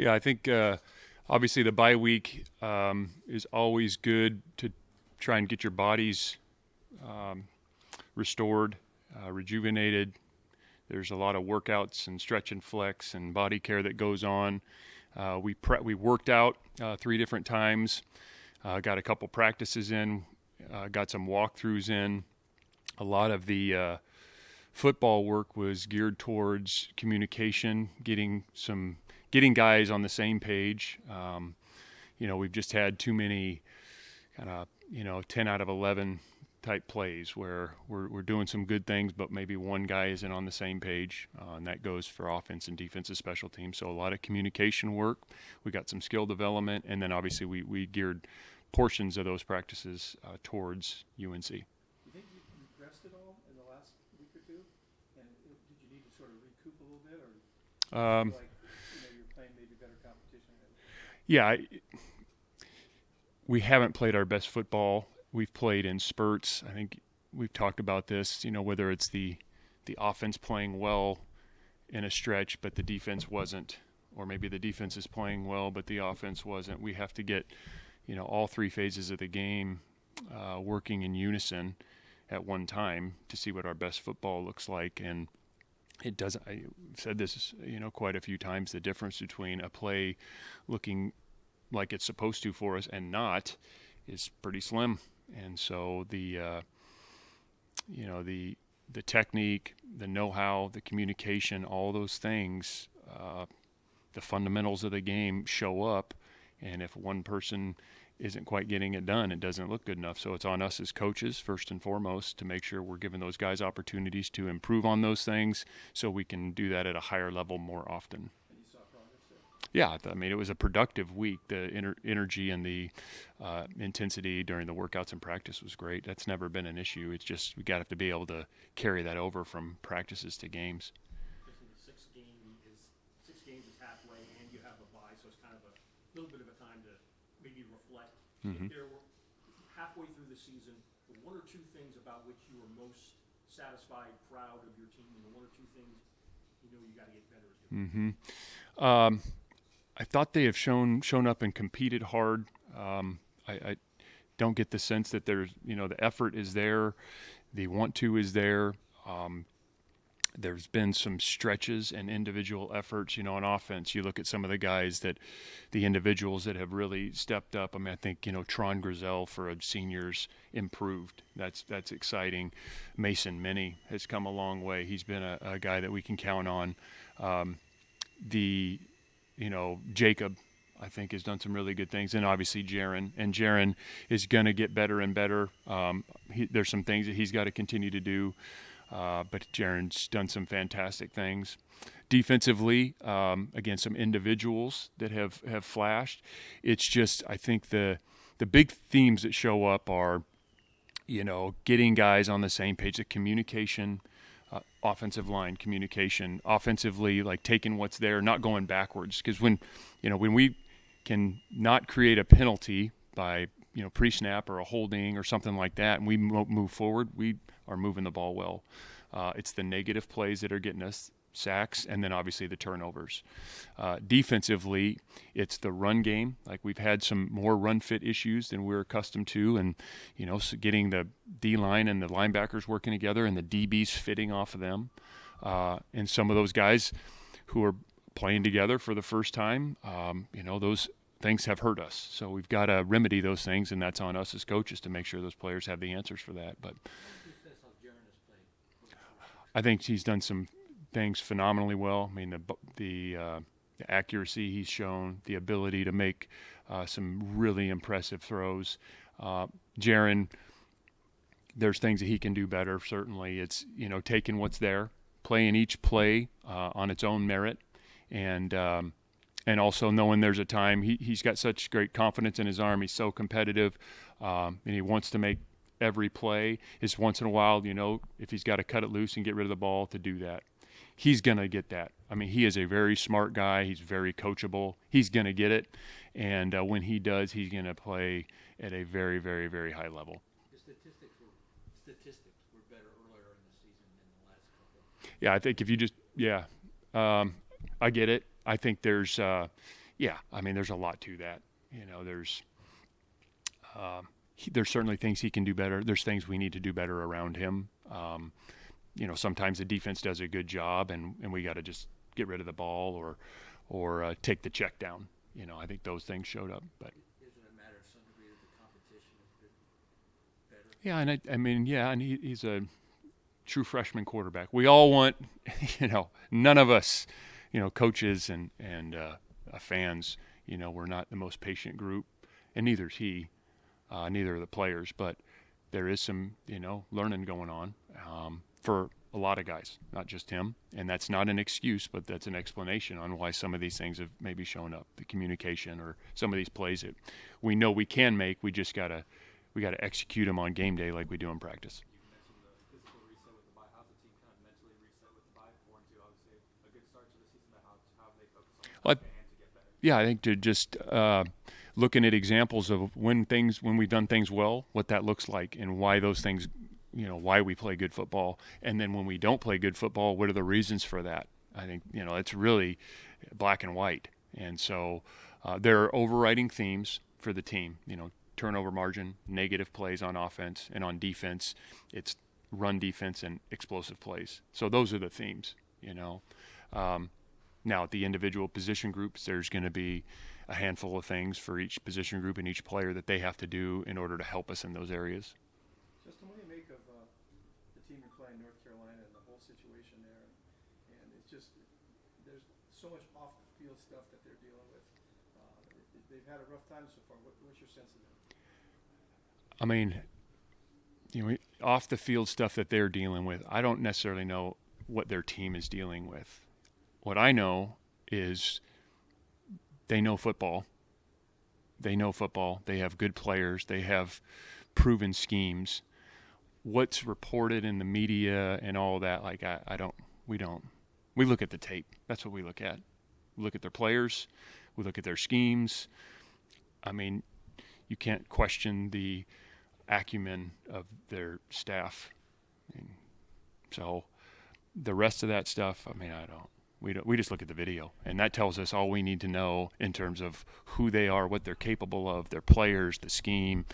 Yeah, I think obviously the bye week is always good to try and get your bodies restored, rejuvenated. There's a lot of workouts and stretch and flex and body care that goes on. We worked out 3 different times, got a couple practices in, got some walkthroughs in. A lot of the football work was geared towards communication, getting guys on the same page. We've just had too many kind of 10 out of 11 type plays where we're doing some good things, but maybe one guy isn't on the same page, and that goes for offense and defensive special teams. So a lot of communication work. We got some skill development, and then obviously we geared portions of those practices towards UNC. You think you rested all in the last week or two? And did you need to sort of recoup a little bit, or do you feel like you're playing maybe better competition? Yeah, we haven't played our best football. We've played in spurts. I think we've talked about this, whether it's the offense playing well in a stretch, but the defense wasn't, or maybe the defense is playing well, but the offense wasn't. We have to get, all 3 phases of the game working in unison at one time to see what our best football looks like. And it doesn't, I've said this, quite a few times, the difference between a play looking like it's supposed to for us and not is pretty slim. And so the technique, the know-how, the communication, all those things, the fundamentals of the game show up. And if one person isn't quite getting it done, it doesn't look good enough. So it's on us as coaches, first and foremost, to make sure we're giving those guys opportunities to improve on those things so we can do that at a higher level more often. And you saw progress there? Yeah, I mean, it was a productive week. The energy and the intensity during the workouts and practice was great. That's never been an issue. It's just we got to be able to carry that over from practices to games. Six games is halfway, and you have a bye, so it's kind of a little bit of a time to maybe reflect. Mm-hmm. If there were halfway through the season, the 1 or 2 things about which you were most satisfied, proud of your team, and the 1 or 2 things you got to get better at doing. Mm-hmm. I thought they have shown up and competed hard. I don't get the sense that there's, the effort is there, the want to is there. There's been some stretches and individual efforts, on offense. You look at some of the guys the individuals that have really stepped up. I mean, I think, Tron Grizel for a senior's improved. That's exciting. Mason Minnie has come a long way. He's been a guy that we can count on. Jacob, I think, has done some really good things, and obviously Jaron. And Jaron is going to get better and better. There's some things that he's got to continue to do, but Jaron's done some fantastic things. Defensively, again, some individuals that have flashed. It's just, I think the big themes that show up are, getting guys on the same page, the communication, offensive line communication, offensively, like taking what's there, not going backwards. Because when we can not create a penalty by, pre-snap or a holding or something like that, and we move forward, we are moving the ball well. It's the negative plays that are getting us sacks, and then obviously the turnovers. Defensively, it's the run game. Like, we've had some more run fit issues than we're accustomed to, and so getting the D-line and the linebackers working together and the DBs fitting off of them, and some of those guys who are playing together for the first time, those things have hurt us. So we've got to remedy those things, and that's on us as coaches to make sure those players have the answers for that. But I think he's done some things phenomenally well. I mean, the accuracy he's shown, the ability to make some really impressive throws. Jaron, there's things that he can do better. Certainly, it's taking what's there, playing each play on its own merit, and also knowing there's a time. He's got such great confidence in his arm. He's so competitive, and he wants to make every play. It's once in a while, if he's got to cut it loose and get rid of the ball, to do that. He's going to get that. I mean, he is a very smart guy. He's very coachable. He's going to get it. And when he does, he's going to play at a very, very, very high level. The statistics were better earlier in the season than the last couple. Yeah, I think if you just, I get it. I think there's, Yeah, I mean, there's a lot to that. There's certainly things he can do better. There's things we need to do better around him. Sometimes the defense does a good job, and we got to just get rid of the ball or take the check down. I think those things showed up. But isn't it a matter of some degree that the competition has been better? yeah, and he's a true freshman quarterback. We all want, none of us, coaches and fans, we're not the most patient group, and neither is he, neither are the players. But there is some, learning going on for a lot of guys, not just him. And that's not an excuse, but that's an explanation on why some of these things have maybe shown up, the communication or some of these plays that we know we can make. We just we got to execute them on game day like we do in practice. You mentioned the physical reset with the bye. How's the team kind of mentally reset with the bye? 4-2, obviously a good start to the season, but how have they focused on the plan to get better? Yeah, I think to just looking at examples of when we've done things well, what that looks like, and why those things, why we play good football, and then when we don't play good football, what are the reasons for that? I think it's really black and white, and so there are overriding themes for the team. Turnover margin, negative plays on offense, and on defense, it's run defense and explosive plays. So those are the themes. Now at the individual position groups, there's going to be a handful of things for each position group and each player that they have to do in order to help us in those areas. Justin, what do you make of the team you're playing, North Carolina, and the whole situation there? And it's just, there's so much off-the-field stuff that they're dealing with. They've had a rough time so far. What's your sense of them? I mean, off the field stuff that they're dealing with, I don't necessarily know what their team is dealing with. What I know is they know football. They know football. They have good players. They have proven schemes. What's reported in the media and all that, we don't. We look at the tape. That's what we look at. We look at their players. We look at their schemes. I mean, you can't question the acumen of their staff. So the rest of that stuff, I don't. We just look at the video, and that tells us all we need to know in terms of who they are, what they're capable of, their players, the scheme,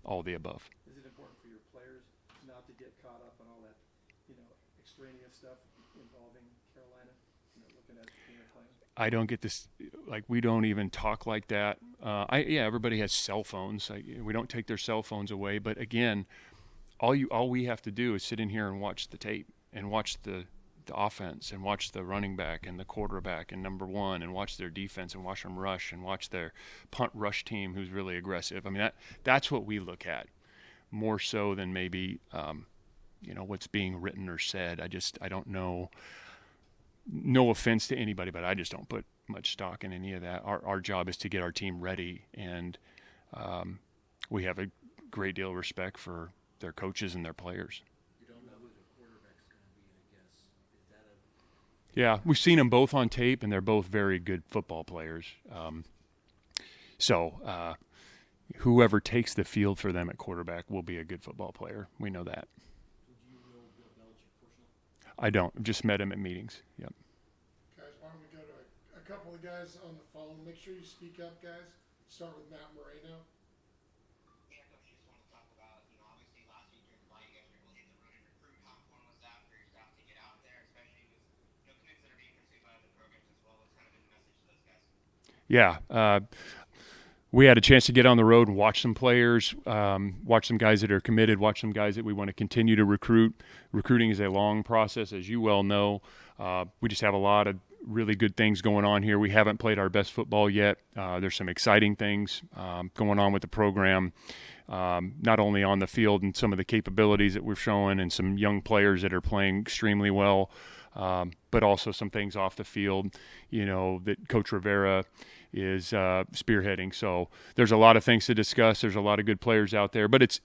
all the above. Is it important for your players not to get caught up on all that, extraneous stuff involving Carolina? Looking at playing. I don't get this. We don't even talk like that. Everybody has cell phones. We don't take their cell phones away, but again, all we have to do is sit in here and watch the tape and watch the offense and watch the running back and the quarterback and number one and watch their defense and watch them rush and watch their punt rush team who's really aggressive. I mean, that's what we look at more so than maybe, what's being written or said. I don't know. No offense to anybody, but I just don't put much stock in any of that. Our job is to get our team ready, and we have a great deal of respect for their coaches and their players. Yeah, we've seen them both on tape, and they're both very good football players. So whoever takes the field for them at quarterback will be a good football player. We know that. Do you know Bill Belichick personally? I don't. I've just met him at meetings. Yep. Guys, why don't we go to a couple of guys on the phone? Make sure you speak up, guys. Start with Matt Moreno. Yeah, Coach, just want to talk about, obviously last week during the bye, you guys were able to hit the road and recruit. How important was that for your staff to get out there, especially with commits that are being pursued by other programs as well? What's kind of been the message to those guys? Yeah. We had a chance to get on the road and watch some players, watch some guys that are committed, watch some guys that we want to continue to recruit. Recruiting is a long process, as you well know. We just have a lot of really good things going on here. We haven't played our best football yet. There's some exciting things going on with the program, not only on the field and some of the capabilities that we're showing and some young players that are playing extremely well, but also some things off the field, that Coach Rivera is spearheading. So there's a lot of things to discuss. There's a lot of good players out there, but it's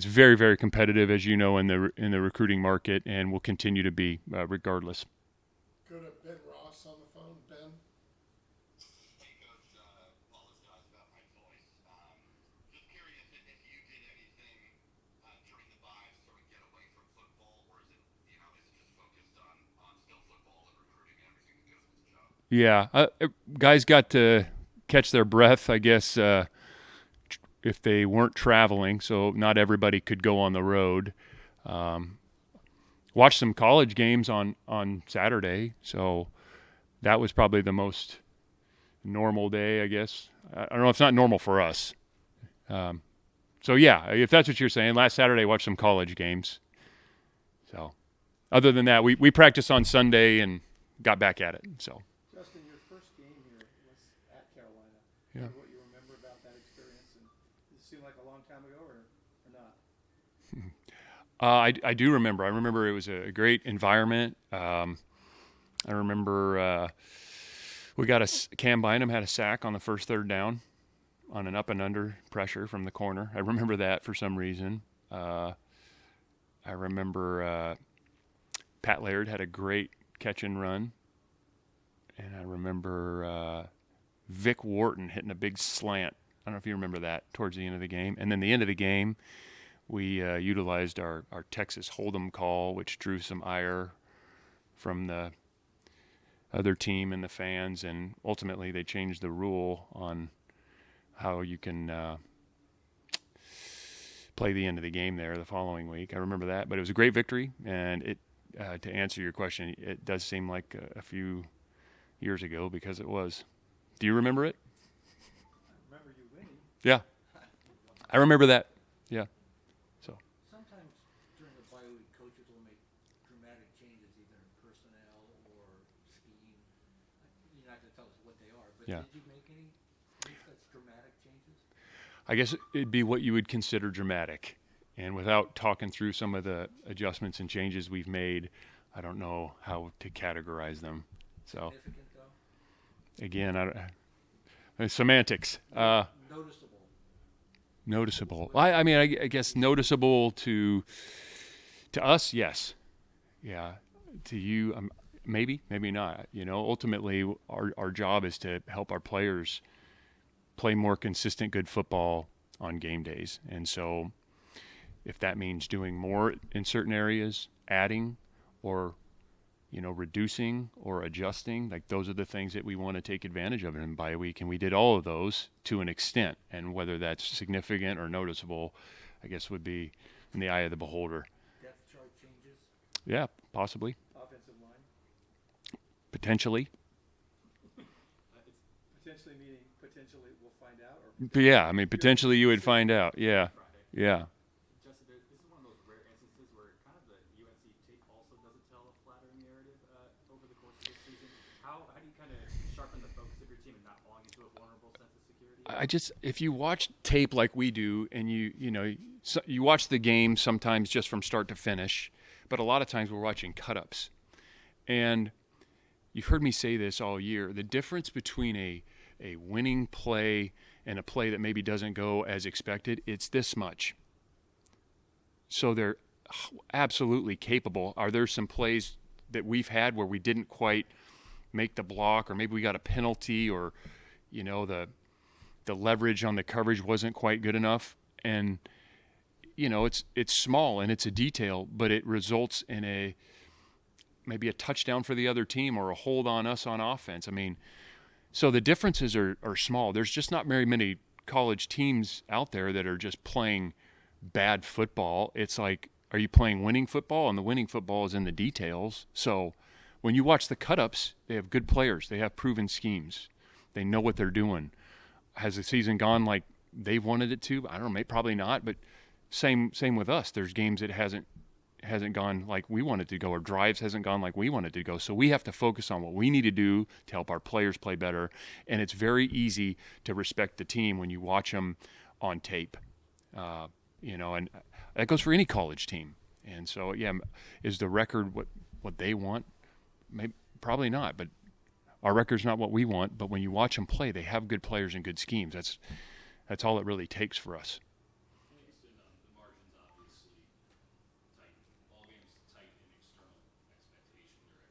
very, very competitive, as you know, in the recruiting market, and will continue to be regardless. Go to Ben Ross on the phone. Ben. Hey, Coach, apologize about my voice. Just curious if you did anything during the bye to sort of get away from football, or is it just focused on still football and recruiting and everything that goes with the job? Yeah, guys got catch their breath, I guess, if they weren't traveling. So not everybody could go on the road. Watched some college games on Saturday, so that was probably the most normal day, I guess. I don't know. It's not normal for us. So yeah, if that's what you're saying, last Saturday I watched some college games. So other than that, we practiced on Sunday and got back at it. So Justin, your first game here was at Carolina. Yeah. And what you remember about that experience, and does it seem like a long time ago or not? I do remember. I remember it was a great environment. I remember we got Cam Bynum had a sack on the first third down on an up and under pressure from the corner. I remember that for some reason. I remember Pat Laird had a great catch and run. And I remember Vic Wharton hitting a big slant. I don't know if you remember that towards the end of the game. And then the end of the game, we utilized our Texas Hold'em call, which drew some ire from the other team and the fans. And ultimately, they changed the rule on how you can play the end of the game there the following week. I remember that. But it was a great victory. And it to answer your question, it does seem like a few years ago because it was. Do you remember it? I remember you winning. Yeah. I remember that. Yeah. So. Sometimes during the bye week, coaches will make dramatic changes either in personnel or scheme. You're not going to tell us what they are, but Yeah. did you make any such dramatic changes? I guess it'd be what you would consider dramatic. And without talking through some of the adjustments and changes we've made, I don't know how to categorize them. So, Significant though? again, semantics. Noticeable. Noticeable. I mean, I guess noticeable to us, yes. Yeah. To you, maybe not. You know, ultimately, our job is to help our players play more consistent, good football on game days. And so if that means doing more in certain areas, adding or, reducing or adjusting, like those are the things that we want to take advantage of in bye week. And we did all of those to an extent. And whether that's significant or noticeable, I guess would be in the eye of the beholder. Depth chart changes. Yeah, possibly. Offensive line, Potentially. potentially meaning potentially we'll find out, or But yeah, I mean, potentially you would find out. Yeah. Yeah. Justin, this is one of those rare instances where kind of the UNC tape also doesn't tell a flattering narrative over the course of this season. How do you kind of sharpen the focus of your team and not falling into a vulnerable sense of security? If you watch tape like we do, and you watch the game sometimes just from start to finish, but a lot of times we're watching cut-ups. And you've heard me say this all year, the difference between a winning play and a play that maybe doesn't go as expected, it's this much. So they're absolutely capable. Are there some plays that we've had where we didn't quite make the block, or maybe we got a penalty, or the leverage on the coverage wasn't quite good enough? And it's small and it's a detail, but it results in maybe a touchdown for the other team or a hold on us on offense. I mean, so the differences are small. There's just not very many college teams out there that are just playing bad football. It's like, are you playing winning football? And the winning football is in the details. So when you watch the cut-ups, they have good players. They have proven schemes. They know what they're doing. Has the season gone like they wanted it to? I don't know, probably not, but same with us. There's games that hasn't gone like we wanted to go, or drives hasn't gone like we wanted to go. So we have to focus on what we need to do to help our players play better. And it's very easy to respect the team when you watch them on tape, and that goes for any college team. And so, yeah, is the record what they want? Maybe, probably not, but our record's not what we want. But when you watch them play, they have good players and good schemes. That's all it really takes for us. Houston, the margins obviously tight. All games tight in external expectation or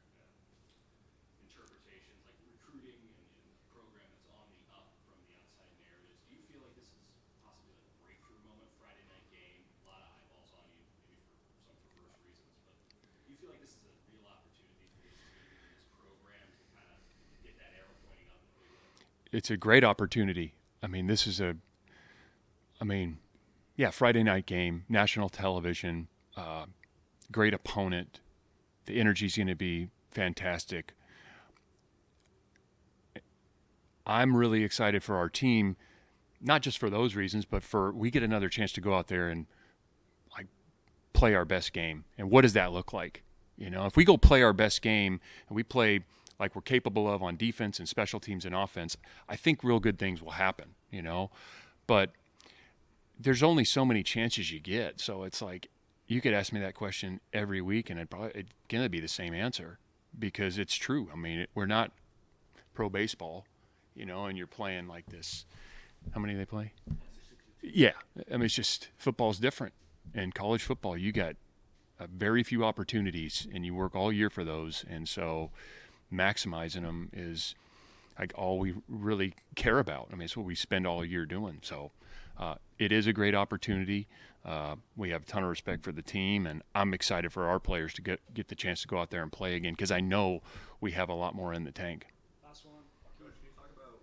interpretations, like recruiting and a program that's on the up from the outside narratives. Do you feel like this is possibly like a breakthrough moment, Friday night game? A lot of eyeballs on you, maybe for some perverse reasons, but do you feel like this is a real opportunity for this team and this program to kind of get that arrow pointing up? it's a great opportunity. I mean, Friday night game, national television, great opponent. The energy's going to be fantastic. I'm really excited for our team, not just for those reasons, but we get another chance to go out there and like play our best game. And what does that look like? If we go play our best game and we play like we're capable of on defense and special teams and offense, I think real good things will happen, But there's only so many chances you get. So it's like you could ask me that question every week and it's going to be the same answer because it's true. I mean, we're not pro baseball, and you're playing like this. How many do they play? Yeah. I mean, it's just football's different. In college football, you got very few opportunities and you work all year for those. And so maximizing them is like all we really care about. I mean, it's what we spend all year doing. So it is a great opportunity. We have a ton of respect for the team, and I'm excited for our players to get the chance to go out there and play again because I know we have a lot more in the tank. Last one. Coach, can you talk about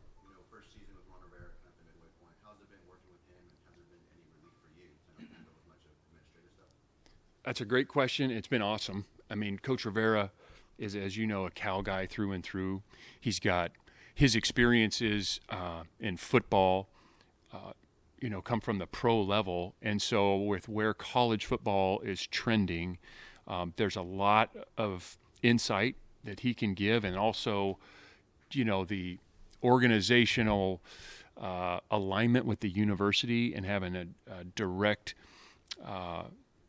first season with Ron Rivera at the midway point? How's it been working with him, and has there been any relief for you to not handle as much of administrative stuff? That's a great question. It's been awesome. I mean, Coach Rivera is, as you know, a Cal guy through and through. He's got his experiences in football, come from the pro level. And so with where college football is trending, there's a lot of insight that he can give. And also, the organizational alignment with the university and having a direct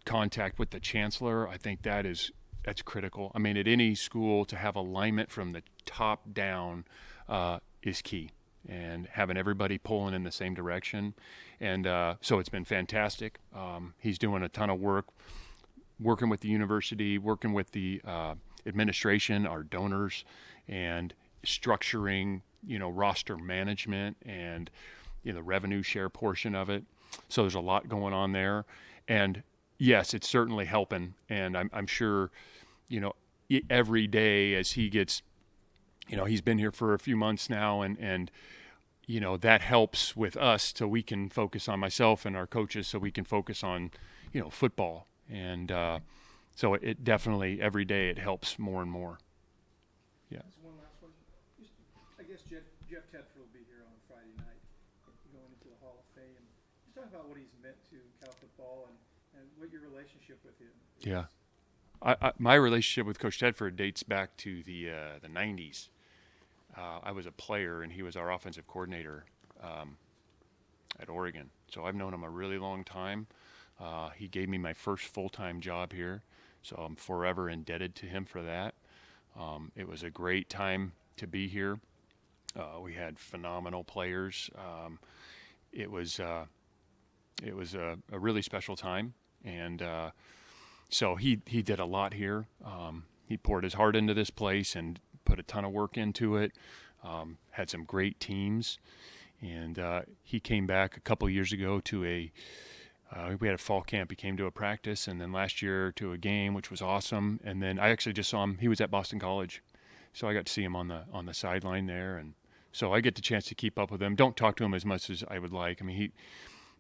contact with the chancellor, I think that's critical. I mean, at any school, to have alignment from the top down is key, and having everybody pulling in the same direction. And so it's been fantastic. He's doing a ton of work, working with the university, working with the administration, our donors, and structuring, roster management and, the revenue share portion of it. So there's a lot going on there. And yes, it's certainly helping. And I'm sure, every day as he gets, he's been here for a few months now, and that helps with us so we can focus on myself and our coaches so we can focus on, football. And so it definitely, every day, it helps more and more. Yeah. That's one last one. I guess Jeff Tedford will be here on Friday night, going into the Hall of Fame. Just talk about what he's meant to Cal football and what your relationship with him is. Yeah. My relationship with Coach Tedford dates back to the 90s. I was a player, and he was our offensive coordinator at Oregon. So I've known him a really long time. He gave me my first full-time job here, so I'm forever indebted to him for that. It was a great time to be here. We had phenomenal players. It was a really special time, and so he did a lot here. He poured his heart into this place and put a ton of work into it. Had some great teams, and he came back a couple years ago to we had a fall camp. He came to a practice, and then last year to a game, which was awesome. And then I actually just saw him. He was at Boston College, so I got to see him on the sideline there, and so I get the chance to keep up with him. Don't talk to him as much as I would like. I mean,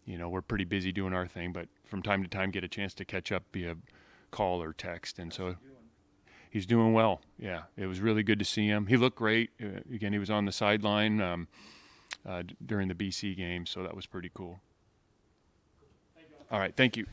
we're pretty busy doing our thing, but from time to time get a chance to catch up via call or text. And so he's doing well. Yeah, it was really good to see him. He looked great. Again, he was on the sideline during the BC game, so that was pretty cool. All right, thank you.